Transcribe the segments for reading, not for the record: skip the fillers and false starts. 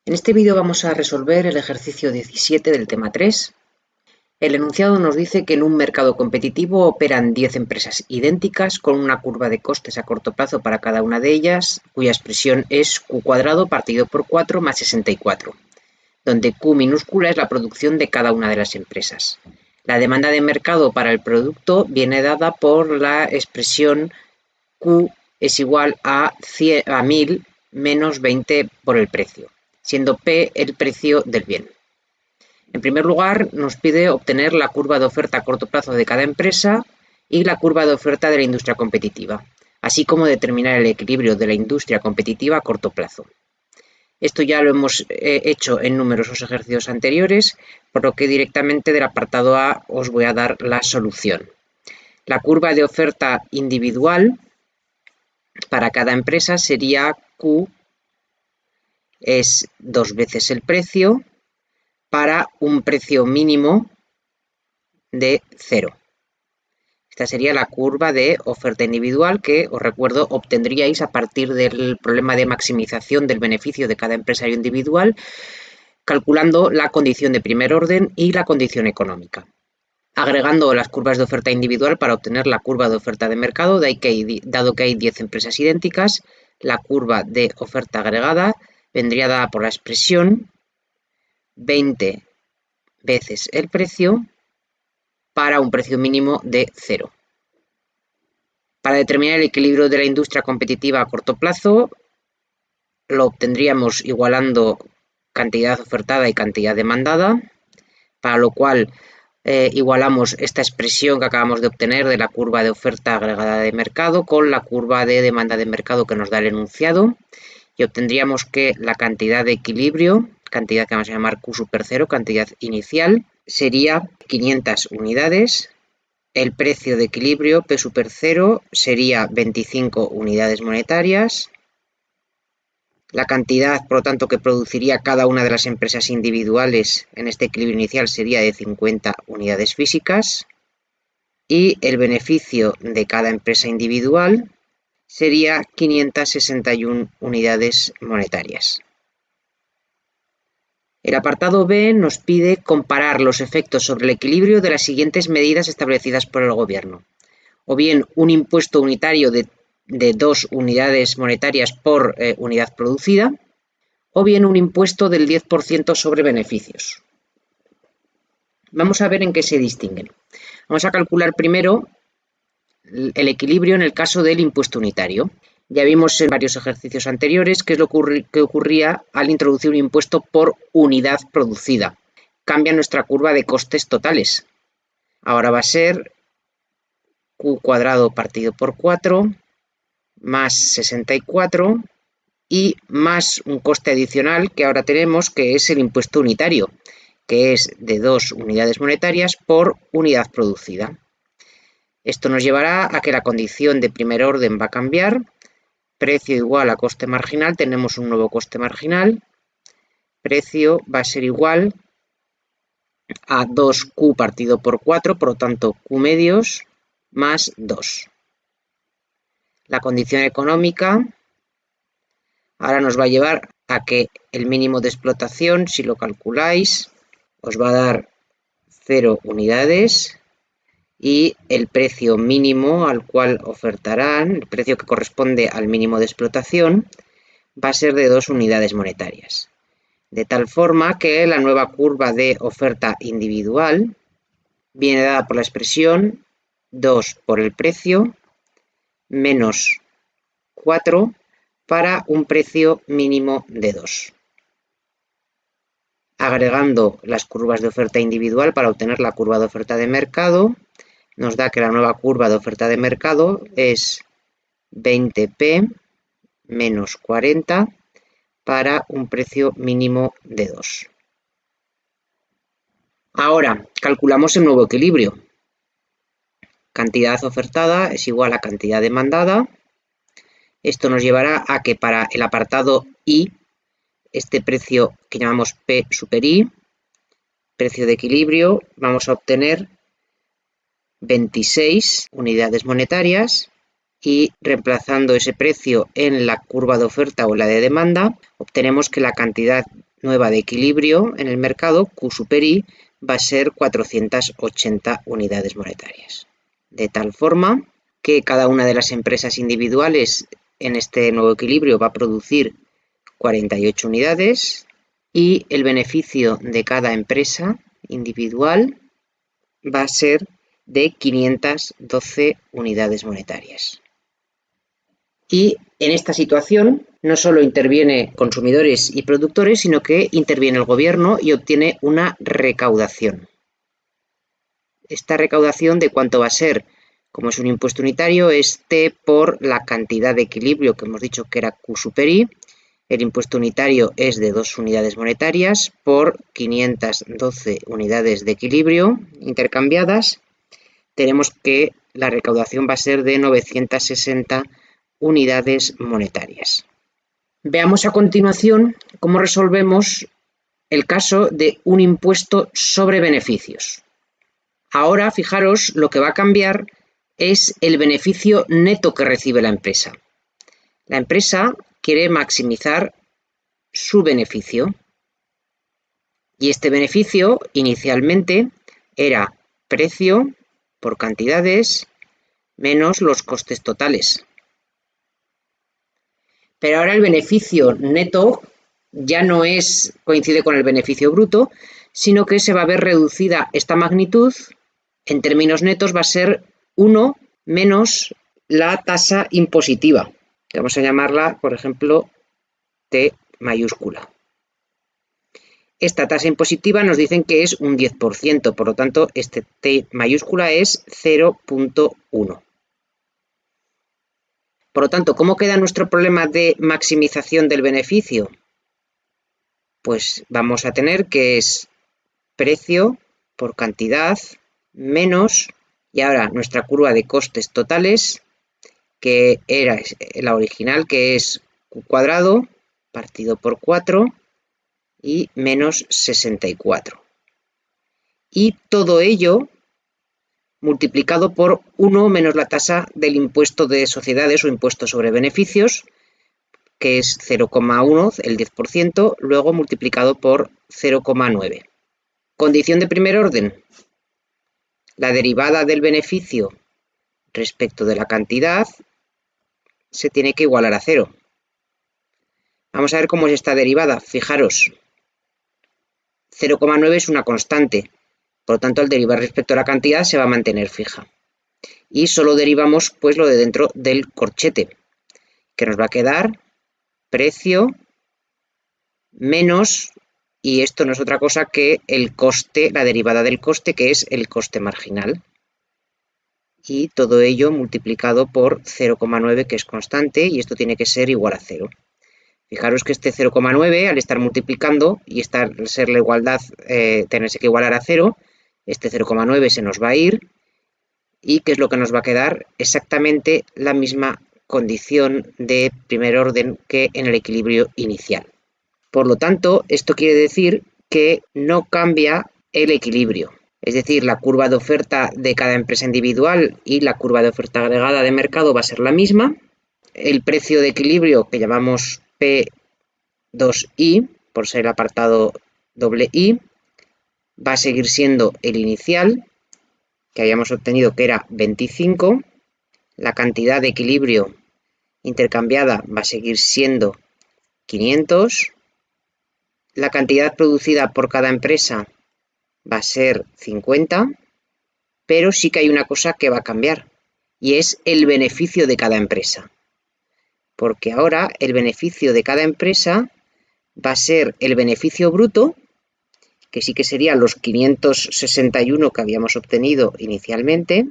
En este vídeo vamos a resolver el ejercicio 17 del tema 3. El enunciado nos dice que en un mercado competitivo operan 10 empresas idénticas con una curva de costes a corto plazo para cada una de ellas, cuya expresión es Q cuadrado partido por 4 más 64, donde Q minúscula es la producción de cada una de las empresas. La demanda de mercado para el producto viene dada por la expresión Q es igual a 1000 menos 20 por el precio, siendo P el precio del bien. En primer lugar, nos pide obtener la curva de oferta a corto plazo de cada empresa y la curva de oferta de la industria competitiva, así como determinar el equilibrio de la industria competitiva a corto plazo. Esto ya lo hemos hecho en numerosos ejercicios anteriores, por lo que directamente del apartado A os voy a dar la solución. La curva de oferta individual para cada empresa sería Q es 2 veces el precio para un precio mínimo de 0. Esta sería la curva de oferta individual que, os recuerdo, obtendríais a partir del problema de maximización del beneficio de cada empresario individual, calculando la condición de primer orden y la condición económica. Agregando las curvas de oferta individual para obtener la curva de oferta de mercado, dado que hay 10 empresas idénticas, la curva de oferta agregada vendría dada por la expresión 20 veces el precio para un precio mínimo de 0. Para determinar el equilibrio de la industria competitiva a corto plazo, lo obtendríamos igualando cantidad ofertada y cantidad demandada, para lo cual igualamos esta expresión que acabamos de obtener de la curva de oferta agregada de mercado con la curva de demanda de mercado que nos da el enunciado, y obtendríamos que la cantidad de equilibrio, cantidad que vamos a llamar Q super 0, cantidad inicial, sería 500 unidades. El precio de equilibrio P super 0 sería 25 unidades monetarias. La cantidad, por lo tanto, que produciría cada una de las empresas individuales en este equilibrio inicial sería de 50 unidades físicas. Y el beneficio de cada empresa individual sería 561 unidades monetarias. El apartado B nos pide comparar los efectos sobre el equilibrio de las siguientes medidas establecidas por el gobierno. O bien un impuesto unitario de 2 unidades monetarias por unidad producida, o bien un impuesto del 10% sobre beneficios. Vamos a ver en qué se distinguen. Vamos a calcular primero el equilibrio en el caso del impuesto unitario. Ya vimos en varios ejercicios anteriores qué es lo que ocurría al introducir un impuesto por unidad producida. Cambia nuestra curva de costes totales. Ahora va a ser Q cuadrado partido por 4 más 64 y más un coste adicional que ahora tenemos, que es el impuesto unitario, que es de 2 unidades monetarias por unidad producida. Esto nos llevará a que la condición de primer orden va a cambiar. Precio igual a coste marginal, tenemos un nuevo coste marginal. Precio va a ser igual a 2Q partido por 4, por lo tanto Q medios más 2. La condición económica ahora nos va a llevar a que el mínimo de explotación, si lo calculáis, os va a dar 0 unidades. Y el precio mínimo al cual ofertarán, el precio que corresponde al mínimo de explotación, va a ser de 2 unidades monetarias. De tal forma que la nueva curva de oferta individual viene dada por la expresión 2 por el precio menos 4 para un precio mínimo de 2. Agregando las curvas de oferta individual para obtener la curva de oferta de mercado, nos da que la nueva curva de oferta de mercado es 20p menos 40 para un precio mínimo de 2. Ahora, calculamos el nuevo equilibrio. Cantidad ofertada es igual a cantidad demandada. Esto nos llevará a que para el apartado I, este precio que llamamos P super I, precio de equilibrio, vamos a obtener 26 unidades monetarias y reemplazando ese precio en la curva de oferta o la de demanda, obtenemos que la cantidad nueva de equilibrio en el mercado, Q super I, va a ser 480 unidades monetarias. De tal forma que cada una de las empresas individuales en este nuevo equilibrio va a producir 48 unidades y el beneficio de cada empresa individual va a ser de 512 unidades monetarias. Y en esta situación no solo interviene consumidores y productores, sino que interviene el gobierno y obtiene una recaudación. Esta recaudación de cuánto va a ser, como es un impuesto unitario, es T por la cantidad de equilibrio que hemos dicho que era Q super I. El impuesto unitario es de 2 unidades monetarias por 512 unidades de equilibrio intercambiadas. Tenemos que la recaudación va a ser de 960 unidades monetarias. Veamos a continuación cómo resolvemos el caso de un impuesto sobre beneficios. Ahora, fijaros, lo que va a cambiar es el beneficio neto que recibe la empresa. La empresa quiere maximizar su beneficio y este beneficio inicialmente era precio por cantidades menos los costes totales. Pero ahora el beneficio neto ya no coincide con el beneficio bruto, sino que se va a ver reducida esta magnitud. En términos netos va a ser 1 menos la tasa impositiva, que vamos a llamarla, por ejemplo, T mayúscula. Esta tasa impositiva nos dicen que es un 10%, por lo tanto, este T mayúscula es 0,1. Por lo tanto, ¿cómo queda nuestro problema de maximización del beneficio? Pues vamos a tener que es precio por cantidad menos, y ahora nuestra curva de costes totales, que era la original, que es Q cuadrado partido por 4 y menos 64. Y todo ello multiplicado por 1 menos la tasa del impuesto de sociedades o impuesto sobre beneficios, que es 0,1, el 10%, luego multiplicado por 0,9. Condición de primer orden. La derivada del beneficio respecto de la cantidad se tiene que igualar a 0. Vamos a ver cómo es esta derivada. Fijaros, 0,9 es una constante. Por lo tanto, al derivar respecto a la cantidad se va a mantener fija. Y solo derivamos pues lo de dentro del corchete, que nos va a quedar precio menos, y esto no es otra cosa que el coste, la derivada del coste, que es el coste marginal. Y todo ello multiplicado por 0,9, que es constante, y esto tiene que ser igual a 0. Fijaros que este 0,9, al estar multiplicando y ser la igualdad, tenerse que igualar a 0, este 0,9 se nos va a ir, y ¿qué es lo que nos va a quedar? Exactamente la misma condición de primer orden que en el equilibrio inicial. Por lo tanto, esto quiere decir que no cambia el equilibrio. Es decir, la curva de oferta de cada empresa individual y la curva de oferta agregada de mercado va a ser la misma. El precio de equilibrio, que llamamos P2I, por ser el apartado II, va a seguir siendo el inicial, que habíamos obtenido que era 25. La cantidad de equilibrio intercambiada va a seguir siendo 500. La cantidad producida por cada empresa va a ser 50, pero sí que hay una cosa que va a cambiar, y es el beneficio de cada empresa. Porque ahora el beneficio de cada empresa va a ser el beneficio bruto, que sí que serían los 561 que habíamos obtenido inicialmente,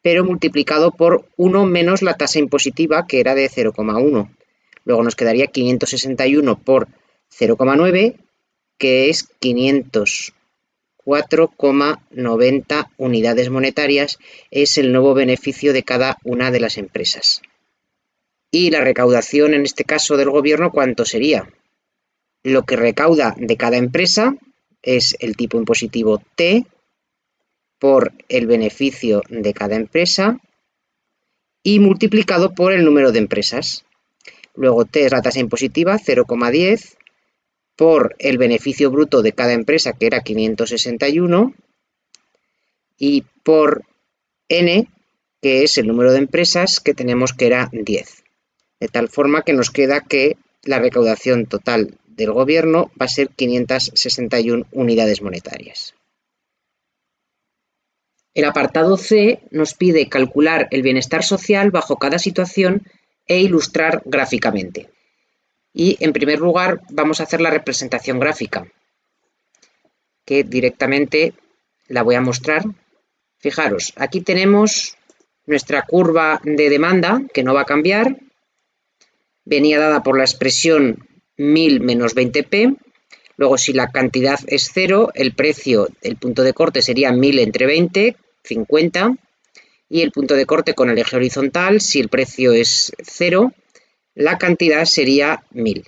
pero multiplicado por 1 menos la tasa impositiva, que era de 0,1. Luego nos quedaría 561 por 0,9, que es 504,90 unidades monetarias, es el nuevo beneficio de cada una de las empresas. Y la recaudación, en este caso del gobierno, ¿cuánto sería? Lo que recauda de cada empresa es el tipo impositivo T por el beneficio de cada empresa y multiplicado por el número de empresas. Luego T es la tasa impositiva, 0,10, por el beneficio bruto de cada empresa, que era 561, y por n, que es el número de empresas que tenemos, que era 10. De tal forma que nos queda que la recaudación total del gobierno va a ser 561 unidades monetarias. El apartado C nos pide calcular el bienestar social bajo cada situación e ilustrar gráficamente. Y en primer lugar vamos a hacer la representación gráfica, que directamente la voy a mostrar. Fijaros, aquí tenemos nuestra curva de demanda, que no va a cambiar. Venía dada por la expresión 1000 menos 20p. Luego, si la cantidad es 0, el precio, el punto de corte sería 1000 entre 20, 50. Y el punto de corte con el eje horizontal, si el precio es 0, la cantidad sería 1000.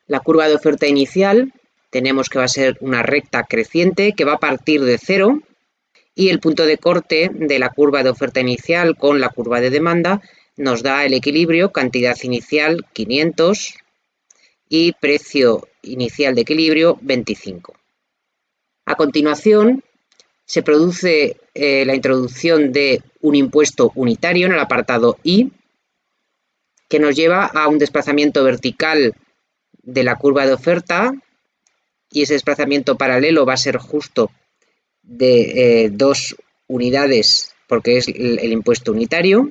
La curva de oferta inicial tenemos que va a ser una recta creciente que va a partir de 0. Y el punto de corte de la curva de oferta inicial con la curva de demanda nos da el equilibrio, cantidad inicial 500 y precio inicial de equilibrio 25. A continuación se produce la introducción de un impuesto unitario en el apartado I, que nos lleva a un desplazamiento vertical de la curva de oferta, y ese desplazamiento paralelo va a ser justo de 2 unidades, porque es el impuesto unitario,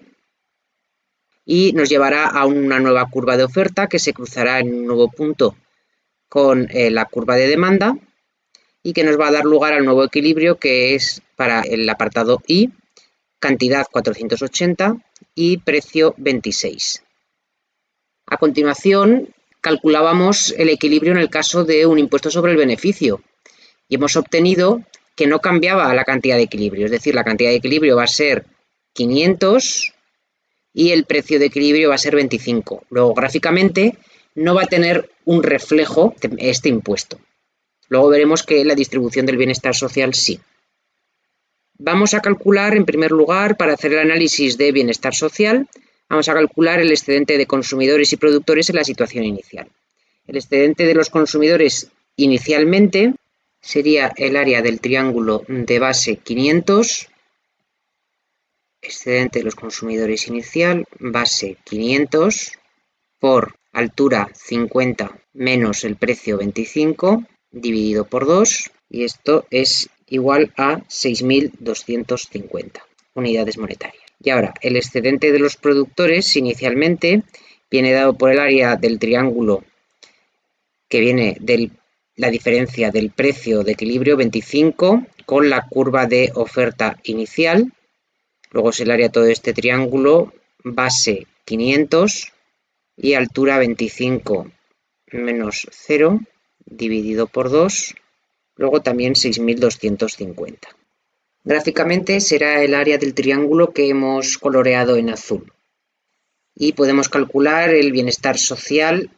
y nos llevará a una nueva curva de oferta que se cruzará en un nuevo punto con la curva de demanda, y que nos va a dar lugar al nuevo equilibrio, que es para el apartado I, cantidad 480 y precio 26. A continuación calculábamos el equilibrio en el caso de un impuesto sobre el beneficio, y hemos obtenido que no cambiaba la cantidad de equilibrio, es decir, la cantidad de equilibrio va a ser 500 y el precio de equilibrio va a ser 25. Luego, gráficamente, no va a tener un reflejo este impuesto. Luego veremos que la distribución del bienestar social sí. Vamos a calcular, en primer lugar, para hacer el análisis de bienestar social, vamos a calcular el excedente de consumidores y productores en la situación inicial. El excedente de los consumidores inicialmente sería el área del triángulo de base 500, excedente de los consumidores inicial, base 500, por altura 50 menos el precio 25, dividido por 2, y esto es igual a 6.250 unidades monetarias. Y ahora, el excedente de los productores inicialmente viene dado por el área del triángulo, que viene de la diferencia del precio de equilibrio 25 con la curva de oferta inicial. Luego es el área de todo este triángulo, base 500 y altura 25 menos 0, dividido por 2, luego también 6.250. Gráficamente será el área del triángulo que hemos coloreado en azul. Y podemos calcular el bienestar social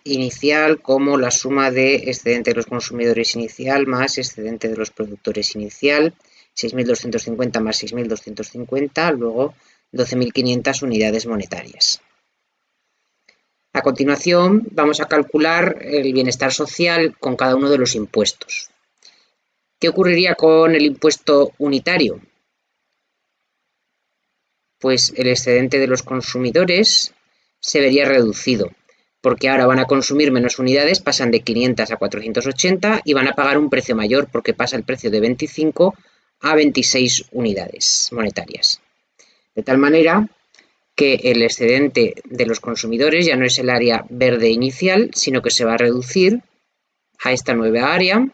inicial como la suma de excedente de los consumidores inicial más excedente de los productores inicial, 6.250 más 6.250, luego 12.500 unidades monetarias. A continuación vamos a calcular el bienestar social con cada uno de los impuestos. ¿Qué ocurriría con el impuesto unitario? Pues el excedente de los consumidores se vería reducido, porque ahora van a consumir menos unidades, pasan de 500 a 480 y van a pagar un precio mayor porque pasa el precio de 25 a 26 unidades monetarias. De tal manera que el excedente de los consumidores ya no es el área verde inicial, sino que se va a reducir a esta nueva área,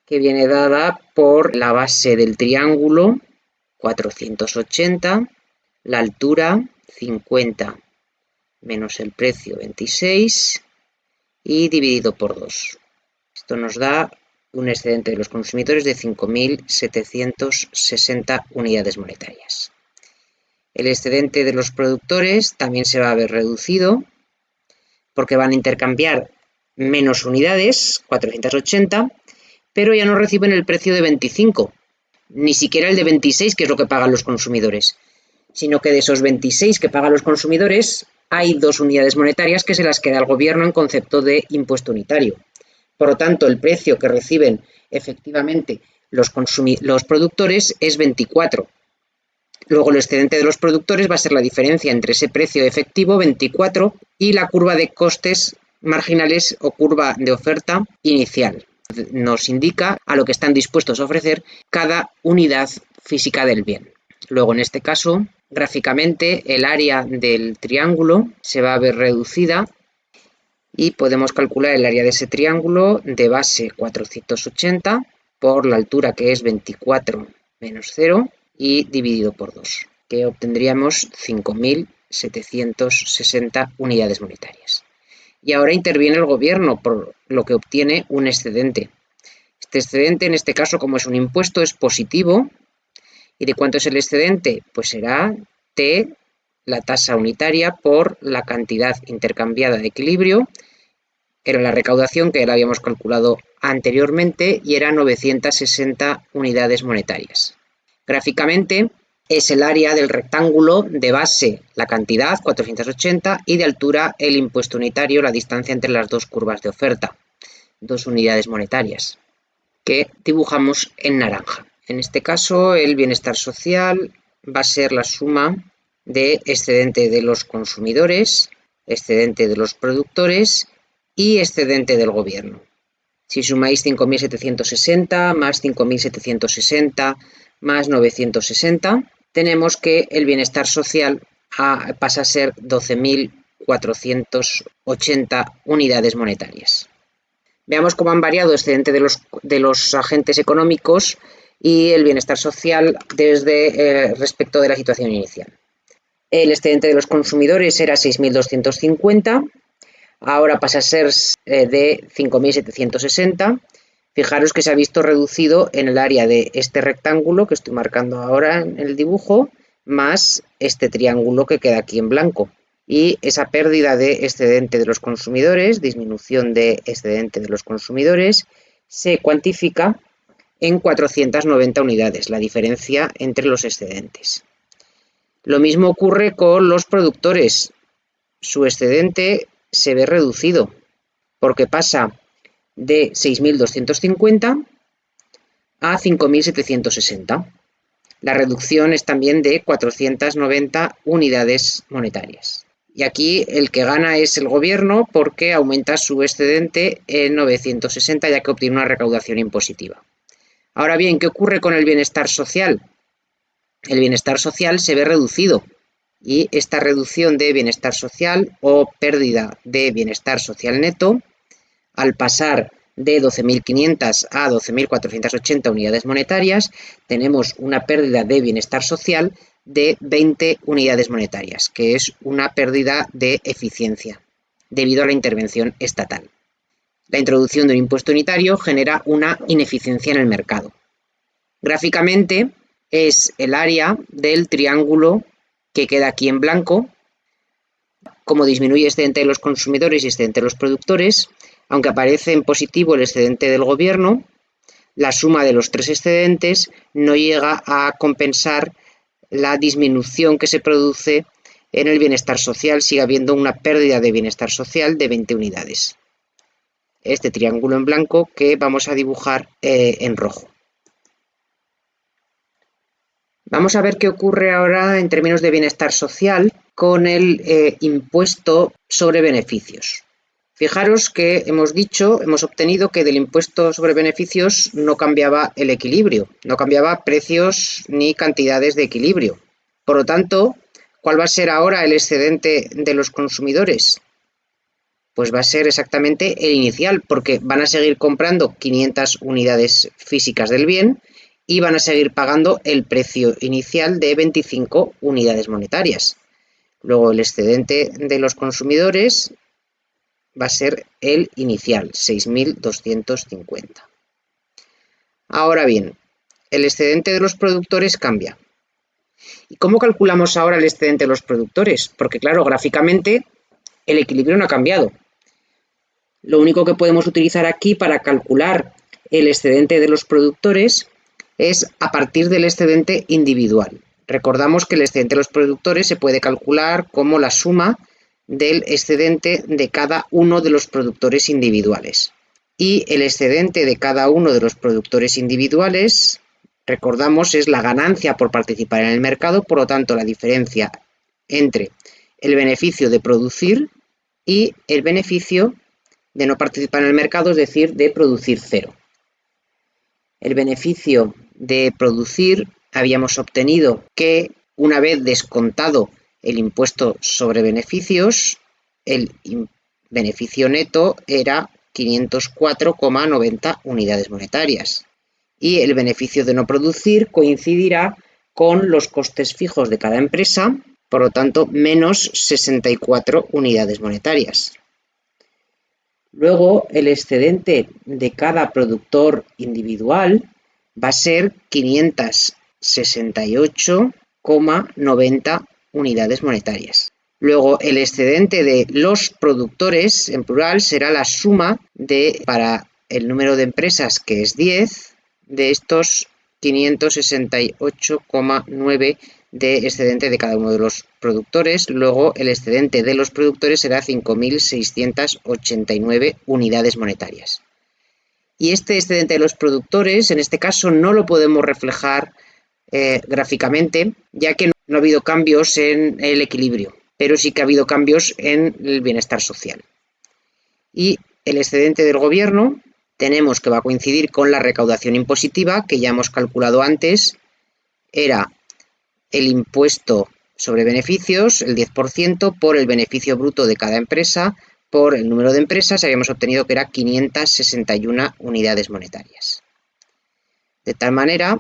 que viene dada por la base del triángulo 480, la altura 50 menos el precio 26 y dividido por 2. Esto nos da un excedente de los consumidores de 5.760 unidades monetarias. El excedente de los productores también se va a ver reducido porque van a intercambiar menos unidades, 480, pero ya no reciben el precio de 25, ni siquiera el de 26, que es lo que pagan los consumidores, sino que de esos 26 que pagan los consumidores, hay 2 unidades monetarias que se las queda el gobierno en concepto de impuesto unitario. Por lo tanto, el precio que reciben efectivamente los productores es 24. Luego el excedente de los productores va a ser la diferencia entre ese precio efectivo, 24, y la curva de costes marginales o curva de oferta inicial. Nos indica a lo que están dispuestos a ofrecer cada unidad física del bien. Luego, en este caso, gráficamente, el área del triángulo se va a ver reducida y podemos calcular el área de ese triángulo de base 480 por la altura, que es 24 menos 0, y dividido por 2, que obtendríamos 5.760 unidades monetarias. Y ahora interviene el gobierno, por lo que obtiene un excedente. Este excedente, en este caso, como es un impuesto, es positivo. ¿Y de cuánto es el excedente? Pues será T, la tasa unitaria, por la cantidad intercambiada de equilibrio. Era la recaudación que ya la habíamos calculado anteriormente y era 960 unidades monetarias. Gráficamente es el área del rectángulo, de base la cantidad, 480, y de altura el impuesto unitario, la distancia entre las dos curvas de oferta, 2 unidades monetarias, que dibujamos en naranja. En este caso, el bienestar social va a ser la suma de excedente de los consumidores, excedente de los productores y excedente del gobierno. Si sumáis 5.760 más 5.760 más 960, tenemos que el bienestar social pasa a ser 12.480 unidades monetarias. Veamos cómo han variado el excedente de los agentes económicos y el bienestar social desde respecto de la situación inicial. El excedente de los consumidores era 6.250, ahora pasa a ser de 5.760. Fijaros que se ha visto reducido en el área de este rectángulo que estoy marcando ahora en el dibujo, más este triángulo que queda aquí en blanco. Y esa pérdida de excedente de los consumidores, disminución de excedente de los consumidores, se cuantifica en 490 unidades, la diferencia entre los excedentes. Lo mismo ocurre con los productores. Su excedente se ve reducido porque pasa de 6.250 a 5.760. La reducción es también de 490 unidades monetarias. Y aquí el que gana es el gobierno porque aumenta su excedente en 960, ya que obtiene una recaudación impositiva. Ahora bien, ¿qué ocurre con el bienestar social? El bienestar social se ve reducido y esta reducción de bienestar social o pérdida de bienestar social neto, al pasar de 12.500 a 12.480 unidades monetarias, tenemos una pérdida de bienestar social de 20 unidades monetarias, que es una pérdida de eficiencia debido a la intervención estatal. La introducción de un impuesto unitario genera una ineficiencia en el mercado. Gráficamente es el área del triángulo que queda aquí en blanco, como disminuye el excedente de los consumidores y excedente de los productores. Aunque aparece en positivo el excedente del gobierno, la suma de los 3 excedentes no llega a compensar la disminución que se produce en el bienestar social, sigue habiendo una pérdida de bienestar social de 20 unidades. Este triángulo en blanco que vamos a dibujar en rojo. Vamos a ver qué ocurre ahora en términos de bienestar social con el impuesto sobre beneficios. Fijaros que hemos obtenido que del impuesto sobre beneficios no cambiaba el equilibrio, no cambiaba precios ni cantidades de equilibrio. Por lo tanto, ¿cuál va a ser ahora el excedente de los consumidores? Pues va a ser exactamente el inicial, porque van a seguir comprando 500 unidades físicas del bien y van a seguir pagando el precio inicial de 25 unidades monetarias. Luego el excedente de los consumidores va a ser el inicial, 6.250. Ahora bien, el excedente de los productores cambia. ¿Y cómo calculamos ahora el excedente de los productores? Porque claro, gráficamente el equilibrio no ha cambiado. Lo único que podemos utilizar aquí para calcular el excedente de los productores es a partir del excedente individual. Recordamos que el excedente de los productores se puede calcular como la suma del excedente de cada uno de los productores individuales. Y el excedente de cada uno de los productores individuales, recordamos, es la ganancia por participar en el mercado, por lo tanto la diferencia entre el beneficio de producir y el beneficio de no participar en el mercado, es decir, de producir cero. El beneficio de producir habíamos obtenido que una vez descontado el impuesto sobre beneficios, el beneficio neto era 504,90 unidades monetarias. Y el beneficio de no producir coincidirá con los costes fijos de cada empresa, por lo tanto, menos 64 unidades monetarias. Luego, el excedente de cada productor individual va a ser 568,90 unidades monetarias. Luego, el excedente de los productores, en plural, será la suma para el número de empresas, que es 10, de estos 568,9 de excedente de cada uno de los productores. Luego, el excedente de los productores será 5.689 unidades monetarias. Y este excedente de los productores, en este caso, no lo podemos reflejar gráficamente, ya que no ha habido cambios en el equilibrio, pero sí que ha habido cambios en el bienestar social. Y el excedente del gobierno tenemos que va a coincidir con la recaudación impositiva, que ya hemos calculado antes, era el impuesto sobre beneficios, el 10%, por el beneficio bruto de cada empresa, por el número de empresas, habíamos obtenido que era 561 unidades monetarias. De tal manera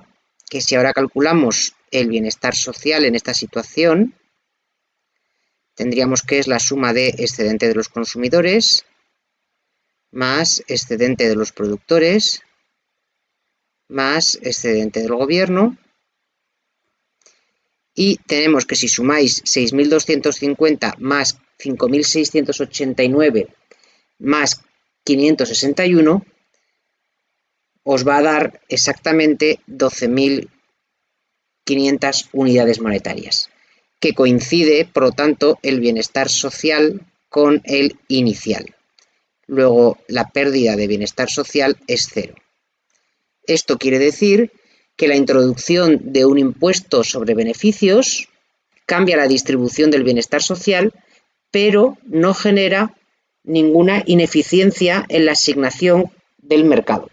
que si ahora calculamos el bienestar social en esta situación, tendríamos que es la suma de excedente de los consumidores más excedente de los productores más excedente del gobierno, y tenemos que si sumáis 6.250 más 5.689 más 561, os va a dar exactamente 12.500 unidades monetarias, que coincide, por lo tanto, el bienestar social con el inicial. Luego, la pérdida de bienestar social es cero. Esto quiere decir que la introducción de un impuesto sobre beneficios cambia la distribución del bienestar social, pero no genera ninguna ineficiencia en la asignación del mercado.